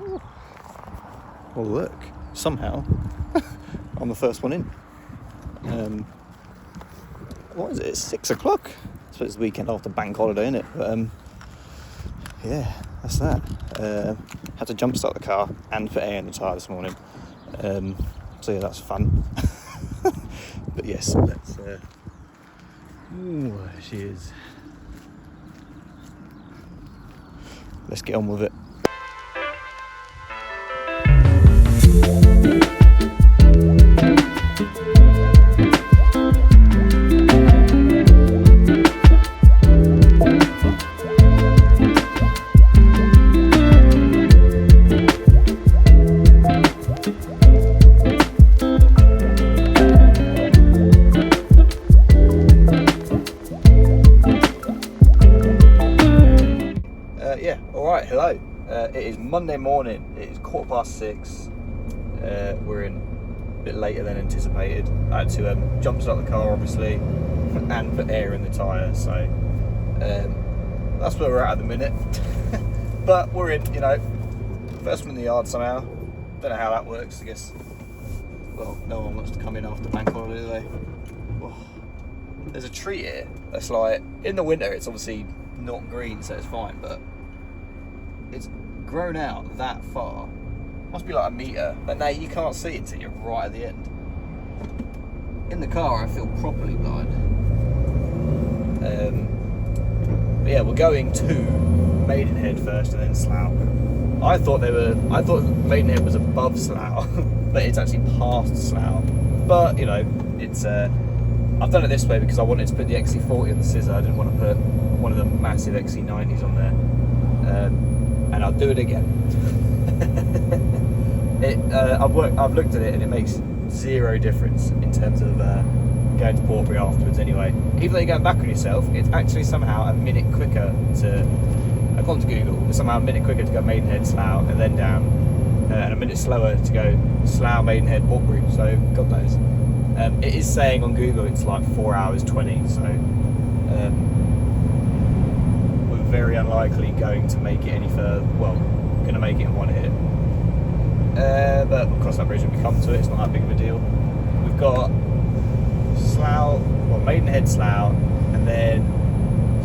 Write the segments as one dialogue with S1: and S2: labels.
S1: Ooh. Well, look, somehow I'm the first one in. What is it? It's 6 o'clock. I suppose it's the weekend after bank holiday, isn't it? But yeah, that's that. Had to jump start the car and put air in the tyre this morning. So yeah, that's fun. But yes, let's. Ooh, there she is. Let's get on with it. Hello, it is Monday morning. It is 6:15. We're in a bit later than anticipated. I had to jump start the car obviously and put air in the tyre, so that's where we're at the minute. But we're in, first one in the yard somehow. Don't know how that works. I guess, well, no one wants to come in after bank holiday, do they? Oh. There's a tree here that's like, in the winter it's obviously not green, so it's fine, but it's grown out that far. Must be like a metre, but now you can't see it until you're right at the end. In the car I feel properly blind. But yeah, we're going to Maidenhead first and then Slough. I thought Maidenhead was above Slough, but it's actually past Slough. But it's I've done it this way because I wanted to put the XC40 on the scissor. I didn't want to put one of the massive XC90s on there. And I'll do it again. I've looked at it and it makes zero difference in terms of going to Portbury afterwards anyway. Even though you're going back on yourself, it's actually somehow a minute quicker to, I've gone to Google, it's somehow a minute quicker to go Maidenhead, Slough and then down, and a minute slower to go Slough, Maidenhead, Portbury, so God knows. It is saying on Google it's like 4 hours 20, so very unlikely going to make it any further. Well, going to make it in one hit. But we'll cross that bridge when we come to it. It's not that big of a deal. We've got Slough, well, Maidenhead, Slough, and then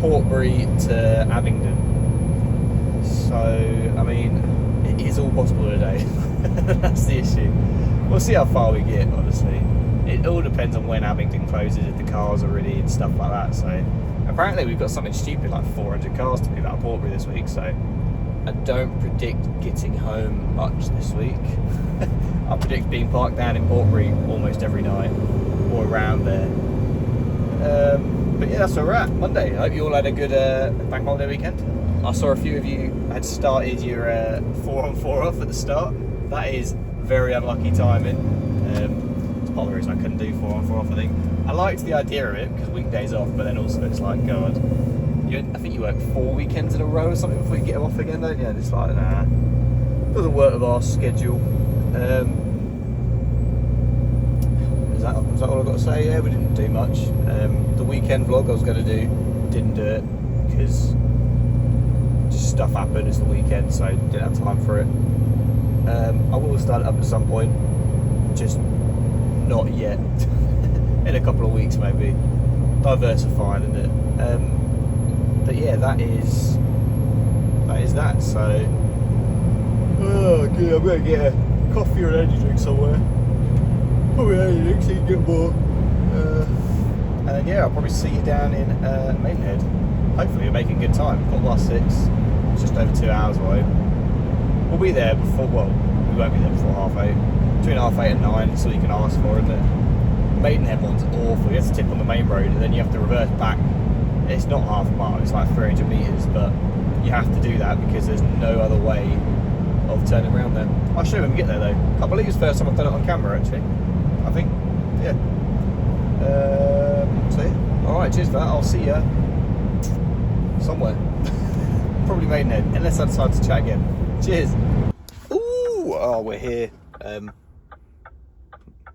S1: Portbury to Abingdon. So, I mean, it is all possible today. That's the issue. We'll see how far we get, honestly. It all depends on when Abingdon closes, if the cars are ready and stuff like that. So apparently we've got something stupid like 400 cars to move out of Portbury this week, so I don't predict getting home much this week. I predict being parked down in Portbury almost every night or around there. But yeah, that's where we're at. Monday. I hope you all had a good bank holiday weekend. I saw a few of you had started your 4 on 4 off at the start. That is very unlucky timing. It's part of the reason I couldn't do 4 on 4 off, I think. I liked the idea of it because weekdays off, but then also it's like, God, I think you work 4 weekends in a row or something before you get them off again, don't you? And it's like, nah, doesn't work with our schedule. Is that all I've got to say? Yeah, we didn't do much. The weekend vlog I was going to do, didn't do it because just stuff happened. It's the weekend, so I didn't have time for it. I will start it up at some point, just not yet. In a couple of weeks maybe. Diversifying, isn't it? But yeah, that is that. So oh good, I'm gonna get a coffee or an energy drink somewhere. Probably an energy drink so you can get more. And then yeah, I'll probably see you down in Maidenhead. Hopefully you're making good time. 6:15. It's just over 2 hours away. We'll be there before, well, we won't be there before 8:30. Between 8:30 and 9, so you can ask for, isn't it? Maidenhead one's awful. You have to tip on the main road and then you have to reverse back. It's not half a mile, it's like 300 metres, but you have to do that because there's no other way of turning around there. I'll show you when we get there though. I believe it's the first time I've done it on camera actually. I think, yeah. So yeah. Alright, cheers for that. I'll see you somewhere. Probably Maidenhead, unless I decide to chat again. Cheers. Ooh, oh, we're here.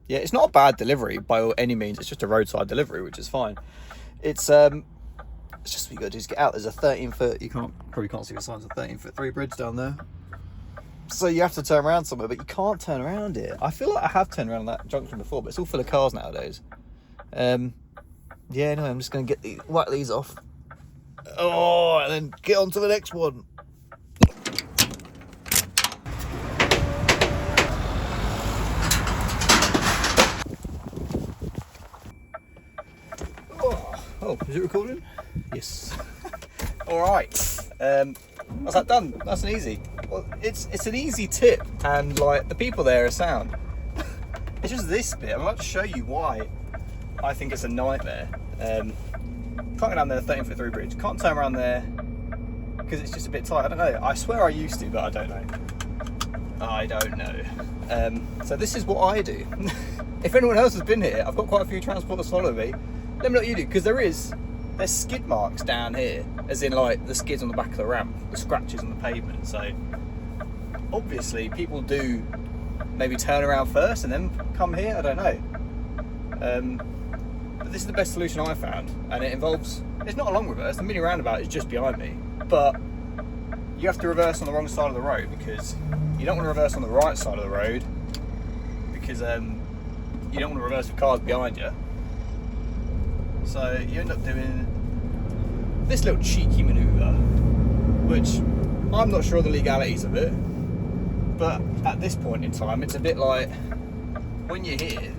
S1: Yeah, it's not a bad delivery by any means. It's just a roadside delivery, which is fine. It's just what you got to do is get out. There's a 13-foot. You probably can't see the signs. A 13-foot 3 bridge down there. So you have to turn around somewhere, but you can't turn around here. I feel like I have turned around that junction before, but it's all full of cars nowadays. Yeah, no, I'm just going to whack these off. Oh, and then get on to the next one. Oh, is it recording? Yes. All right. That's that done. That's an easy. Well, it's an easy tip, and like the people there are sound. It's just this bit. I'm about to show you why I think it's a nightmare. Can't go down there 13-foot-3 bridge. Can't turn around there because it's just a bit tight. I don't know. I swear I used to, but I don't know. I don't know. So this is what I do. If anyone else has been here, I've got quite a few transporters following me. Let me know what you do, because there's skid marks down here, as in like the skids on the back of the ramp, the scratches on the pavement. So obviously people do maybe turn around first and then come here. I don't know. But this is the best solution I found, and it involves, it's not a long reverse. The mini roundabout is just behind me, but you have to reverse on the wrong side of the road, because you don't want to reverse on the right side of the road, because you don't want to reverse with cars behind you. So you end up doing this little cheeky manoeuvre, which I'm not sure of the legalities of it, but at this point in time, it's a bit like, when you're here,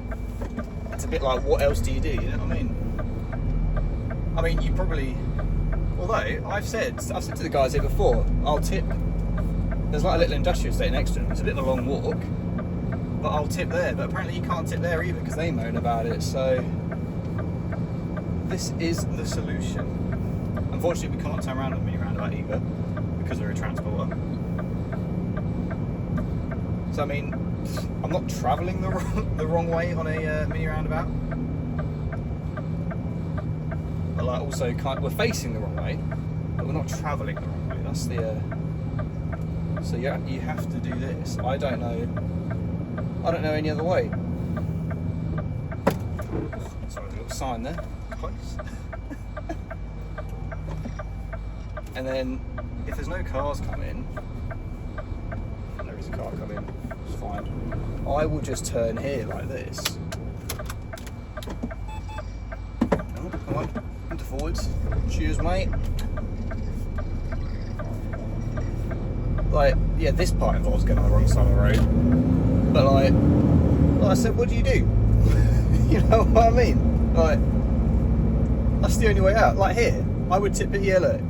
S1: it's a bit like, what else do? You know what I mean? You probably, although I've said to the guys here before, I'll tip. There's like a little industrial estate next to them. It's a bit of a long walk, but I'll tip there. But apparently you can't tip there either, because they moan about it. So this is the solution. Unfortunately, we can't turn around on a mini roundabout either, because we're a transporter. So I mean, I'm not travelling the wrong way on a mini roundabout, but like also we're facing the wrong way, but we're not travelling the wrong way. That's the. So you have to do this. I don't know any other way. Sorry, there's a little sign there. Close. And then if there's no cars coming, and there is a car coming, it's fine. I will just turn here like this. Oh, come on, into forwards. Cheers, mate. Like, yeah, this part involves getting on the wrong side of the road. But like I said, what do? You know what I mean? Like, that's the only way out. Like here, I would tip it. Yeah, look.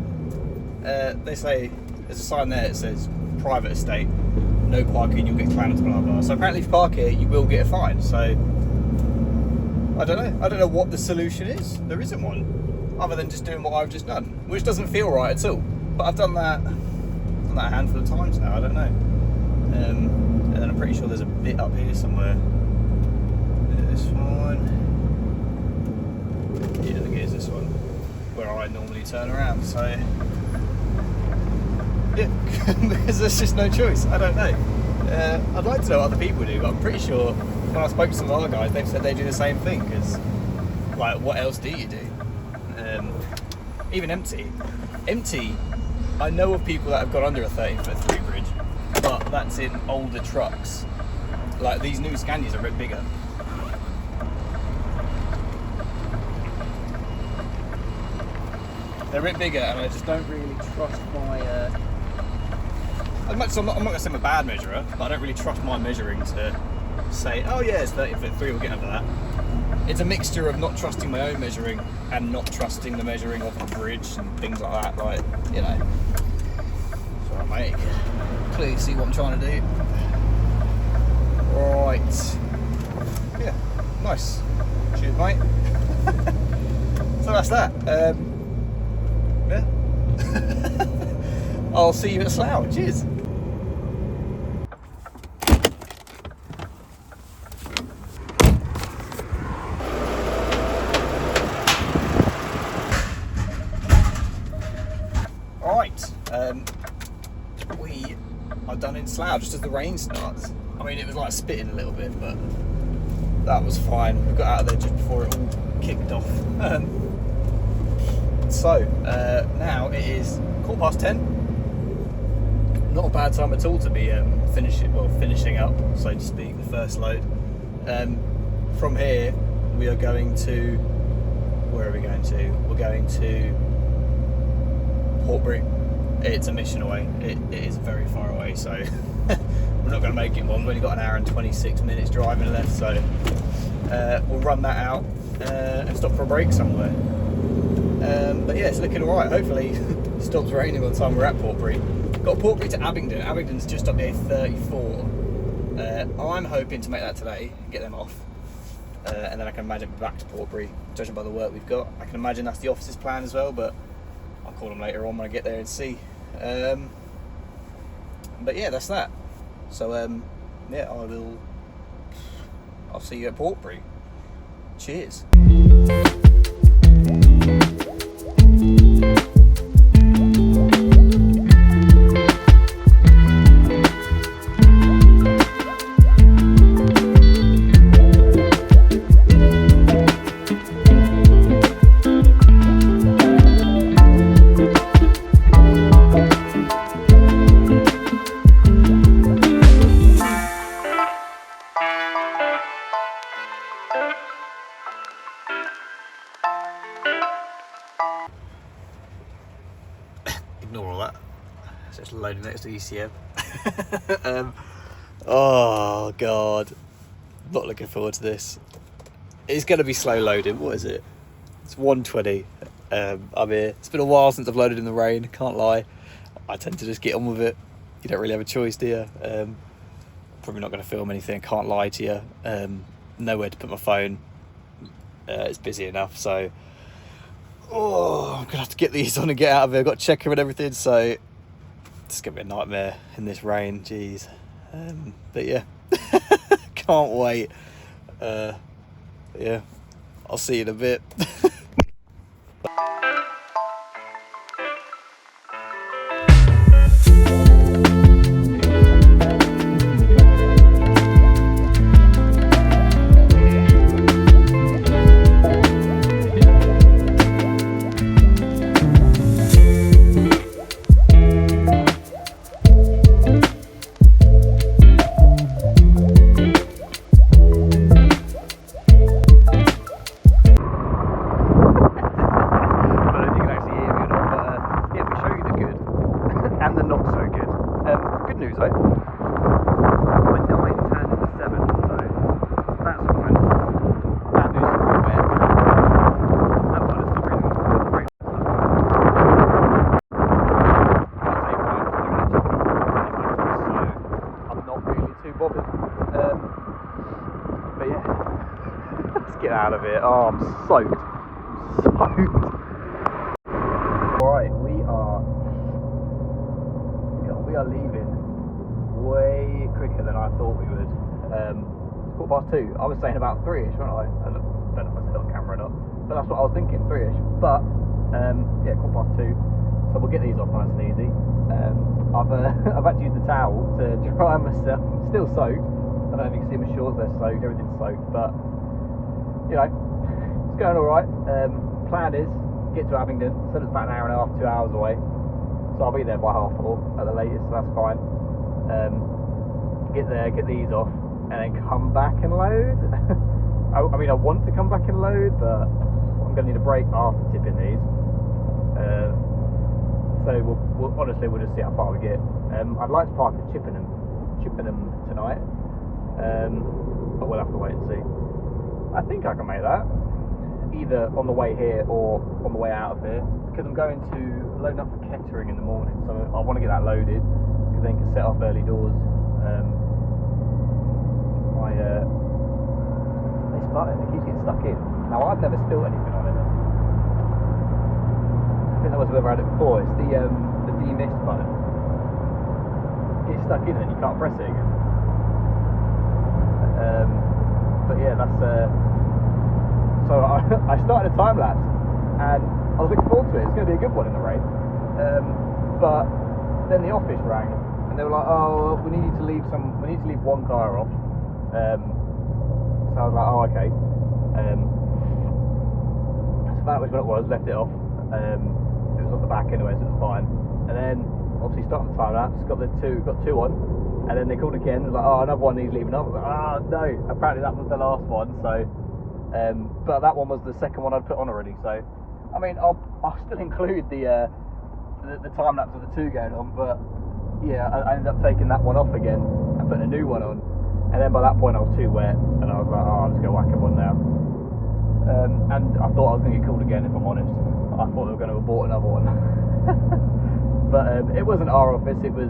S1: They say there's a sign there that says private estate, no parking, you'll get clamped, blah blah. So apparently if you park here, you will get a fine. So I don't know what the solution is. There isn't one, other than just doing what I've just done, which doesn't feel right at all. But I've done that a handful of times now. I don't know. And then I'm pretty sure there's a bit up here somewhere. This one. Yeah, I think it is this one, where I normally turn around. So yeah, because there's just no choice. I don't know. I'd like to know what other people do, but I'm pretty sure when I spoke to some other guys, they've said they do the same thing. Because, like, what else do you do? Even empty. I know of people that have got under a 13-foot-3 bridge, but that's in older trucks. Like, these new Scanias are a bit bigger. They're a bit bigger, and I just don't really trust my. I'm not going to say I'm a bad measurer, but I don't really trust my measuring to say, oh yeah, it's 13-foot-3, we'll get under that. It's a mixture of not trusting my own measuring and not trusting the measuring of the bridge and things like that. Like, you know. So mate, clearly see what I'm trying to do. Right. Yeah, nice. Cheers, mate. So that's that. Yeah. I'll see you at Slough. Cheers. Right. We are done in Slough just as the rain starts. I mean, it was like spitting a little bit, but that was fine. We got out of there just before it all kicked off. So now it is 10:15. not a bad time at all to be finishing up, so to speak, the first load. From here, we are going to. Where are we going to? We're going to Portbury. It's a mission away. It is very far away, so we're not going to make it long. We've only got an hour and 26 minutes driving left, so we'll run that out and stop for a break somewhere. But yeah, it's looking alright. Hopefully it stops raining by the time we're at Portbury. Got Portbury to Abingdon. Abingdon's just up the A34. I'm hoping to make that today and get them off. And then I can imagine back to Portbury, judging by the work we've got. I can imagine that's the office's plan as well, but I'll call them later on when I get there and see. But yeah, that's that. So yeah, I'll see you at Portbury. Cheers. Ignore all that. It's just loading next to ECM. Oh god, not looking forward to this. It's going to be slow loading. What is it? It's 1:20. I'm here. It's been a while since I've loaded in the rain. Can't lie. I tend to just get on with it. You don't really have a choice, do you? Probably not going to film anything. Can't lie to you. Nowhere to put my phone. It's busy enough, so. Oh, I'm gonna have to get these on and get out of here. I've got to check them and everything, so it's gonna be a nightmare in this rain. Jeez. But yeah, can't wait. Yeah, I'll see you in a bit. Out of it. Oh, I'm soaked. Alright, we are leaving way quicker than I thought we would. It's 2:15. I was saying about 3ish, wasn't I? I don't know if I said it on camera or not, but that's what I was thinking, 3ish. But yeah, 2:15. So we'll get these off nice and easy. I've had to use the towel to dry myself. I'm still soaked. I don't know if you can see my shorts, they're soaked, everything's soaked, but you know, it's going alright. Plan is get to Abingdon, so it's about an hour and a half, 2 hours away. So I'll be there by 4:30 at the latest, so that's fine. Get there, get these off, and then come back and load. I mean, I want to come back and load, but I'm going to need a break after tipping these. So we'll honestly, we'll just see how far we get. I'd like to park at Chippenham tonight, but we'll have to wait and see. I think I can make that, either on the way here or on the way out of here, because I'm going to load up for Kettering in the morning, so I want to get that loaded, because then you can set off early doors. This button, it keeps getting stuck in. Now, I've never spilled anything on it. I think that was whoever had it before. It's the demist button. It gets stuck in and you can't press it again. But yeah, that's so I started a time lapse and I was looking forward to it. It's going to be a good one in the rain. But then the office rang and they were like, "Oh, we need to leave one car off." So I was like, "Oh, okay." So found out which one it was, left it off. It was on the back anyway, so it was fine. And then obviously started the time lapse, got two on, and then they called again. Like, oh, another one needs leaving off. I was like, oh no! Apparently that was the last one. So, but that one was the second one I'd put on already. So, I mean, I'll still include the time lapse of the two going on, but yeah, I ended up taking that one off again and putting a new one on. And then by that point I was too wet, and I was like, oh, I'm just gonna whack a one now. And I thought I was gonna get called again, if I'm honest. I thought they were going to abort another one. But it wasn't our office, it was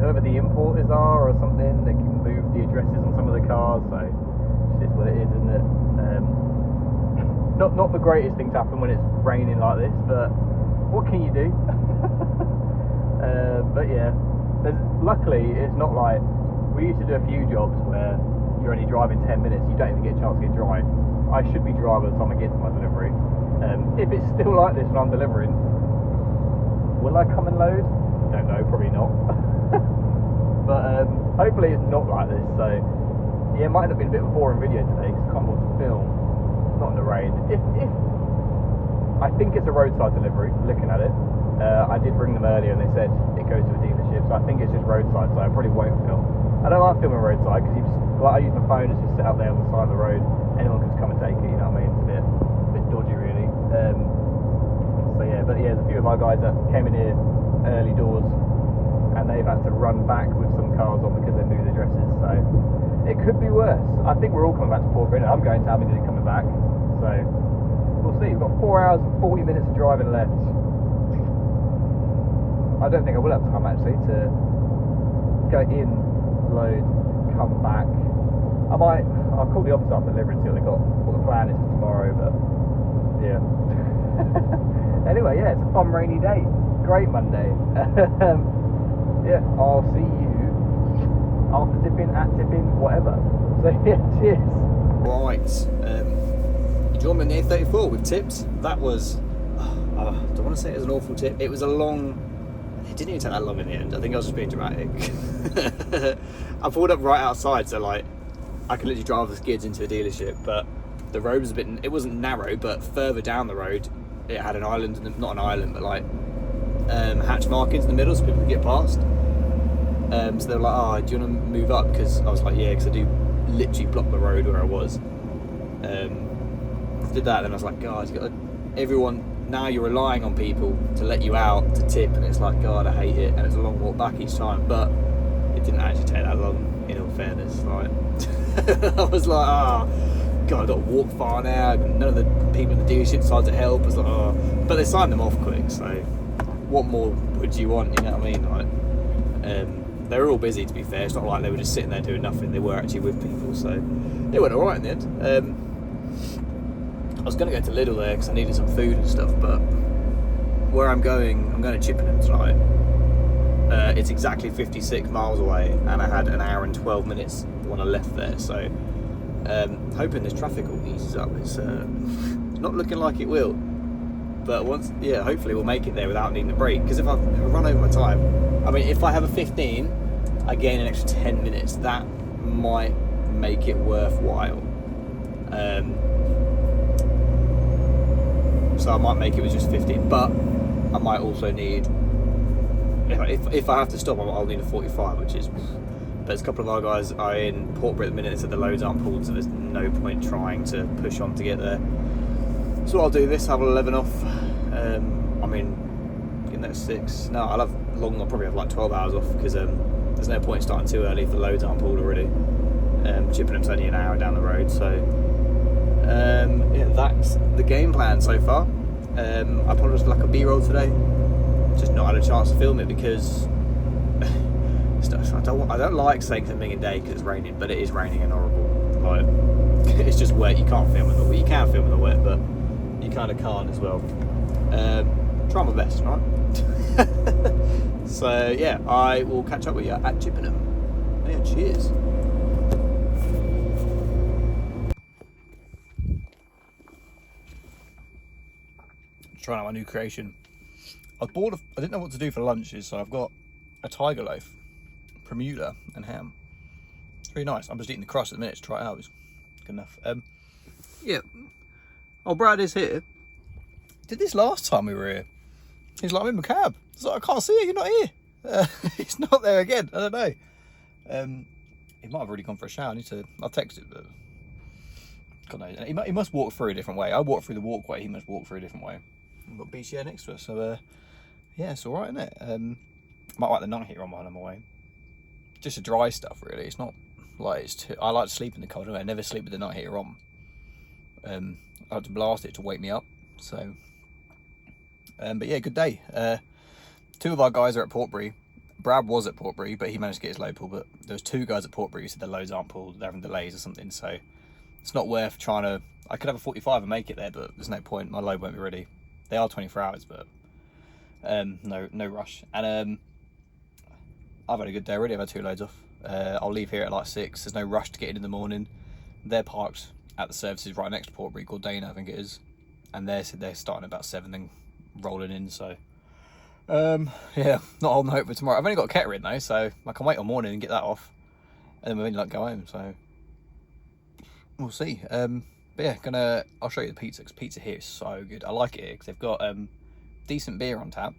S1: whoever the importers are or something. They can move the addresses on some of the cars, so it's just what it is, isn't it? Not the greatest thing to happen when it's raining like this, but what can you do? But yeah, luckily it's not like, we used to do a few jobs where you're only driving 10 minutes, you don't even get a chance to get dry. I should be dry by the time I get to my delivery. If it's still like this when I'm delivering, will I come and load? Don't know, probably not. But hopefully it's not like this. So yeah, it might have been a bit of a boring video today because I can't bother to film, not in the rain. If I think it's a roadside delivery, looking at it. I did ring them earlier and they said it goes to a dealership, so I think it's just roadside, so I probably won't film. I don't like filming roadside because I use my phone, it's just set up there on the side of the road. Anyone can just come and take it, you know what I mean? It's a bit dodgy really. So yeah, but yeah, there's a few of our guys that came in here early doors and they've had to run back with some cars on because they moved addresses, so it could be worse. I think we're all coming back to Portbury. I'm going to Abingdon and coming back, so we'll see. We've got 4 hours and 40 minutes of driving left. I don't think I will have time actually to go in, load, come back. I'll call the office after delivery and see what the plan is for tomorrow, but yeah. Anyway, yeah, it's a fun rainy day. Great Monday. Yeah, I'll see you after tipping, at tipping, whatever. So yeah, cheers. Right, you joined me on the A34 with tips. That was, I don't want to say it was an awful tip. It was a long, it didn't even take that long in the end. I think I was just being dramatic. I pulled up right outside, so like, I could literally drive the skids into the dealership, but the road was it wasn't narrow, but further down the road, it had an island, not an island, but like hatch markings in the middle so people could get past. So they were like, oh, do you want to move up? Because I was like, yeah, because I do literally block the road where I was. Did that, and I was like, God, everyone, now you're relying on people to let you out to tip, and it's like, God, I hate it, and it's a long walk back each time, but it didn't actually take that long, in all fairness. Like, I was like, oh, God, I've got to walk far now, and none of the people in the dealership decided to help. I was like, oh, but they signed them off quick, so what more would you want, you know what I mean? Like, they were all busy, to be fair. It's not like they were just sitting there doing nothing. They were actually with people, so it went alright in the end. I was going to go to Lidl there because I needed some food and stuff, but where I'm going to Chippenham tonight. It's exactly 56 miles away, and I had an hour and 12 minutes when I left there, so hoping this traffic all eases up. It's not looking like it will, but hopefully we'll make it there without needing a break, because if I run over my time, I mean, if I have a 15, I gain an extra 10 minutes. That might make it worthwhile. So I might make it with just 15, but I might also need, if I have to stop, I'll need a 45, which is, but there's a couple of our guys are in Portbury at the minute, so the loads aren't pulled, so there's no point trying to push on to get there. So I'll do this, have 11 off. I mean, getting that 6. No, I'll probably have like 12 hours off, because there's no point starting too early if the loads aren't pulled already. Chippenham's only an hour down the road, so yeah, that's the game plan so far. I apologise for lack of B-roll today. Just not had a chance to film it because I don't like saying it's a million day because it's raining, but it is raining and horrible. Like, it's just wet. You can't film in the wet. You can film in the wet, but you kind of can't as well. Try my best, right? So yeah, I will catch up with you at Chippenham. Yeah, cheers. Trying out my new creation. I was bored of, I didn't know what to do for lunches, so I've got a tiger loaf, Bermuda and ham. It's really nice. I'm just eating the crust at the minute to try it out. It's good enough. Yeah. Oh, Brad is here. Did this last time we were here. He's like, I'm in my cab. I was like, I can't see you, you're not here. It's not there again. I don't know. He might have already gone for a shower. I'll text it, but God knows. He must walk through a different way. I walk through the walkway. He must walk through a different way. We've got beach here next to us, so yeah, it's all right, isn't it? Might like the night heater on while I'm away. Just a dry stuff, really. It's not like it's too. I like to sleep in the cold. I never sleep with the night heater on. I like to blast it to wake me up. So, but yeah, good day. 2 of our guys are at Portbury. Brad was at Portbury, but he managed to get his load pulled. But there's 2 guys at Portbury who said their loads aren't pulled. They're having delays or something. So it's not worth trying to. I could have a 45 and make it there, but there's no point. My load won't be ready. They are 24 hours, but no rush. And I've had a good day already. I've had 2 loads off. I'll leave here at like 6. There's no rush to get in the morning. They're parked at the services right next to Portbury, called Dana, I think it is. And they're starting about 7, then rolling in. So yeah, not holding hope for tomorrow. I've only got a ketter in though, so I can wait all morning and get that off, and then we'll only like go home. So we'll see. But yeah, I'll show you the pizza, because pizza here is so good. I like it here because they've got decent beer on tap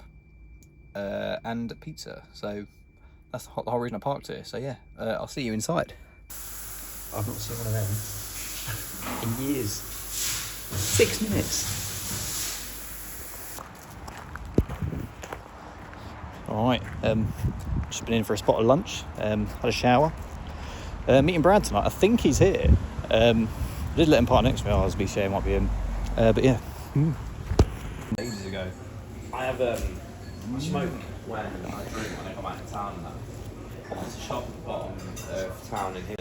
S1: and pizza. So that's the whole reason I parked here. So yeah, I'll see you inside. I've not seen one of them in years. 6 minutes. Alright, just been in for a spot of lunch, had a shower. Meeting Brad tonight, I think he's here. I did let him park next to me, I was sure it might be him. But yeah. Ages ago.
S2: I have smoke when I drink when I come out of town and that. There's a shop at the bottom of town in here.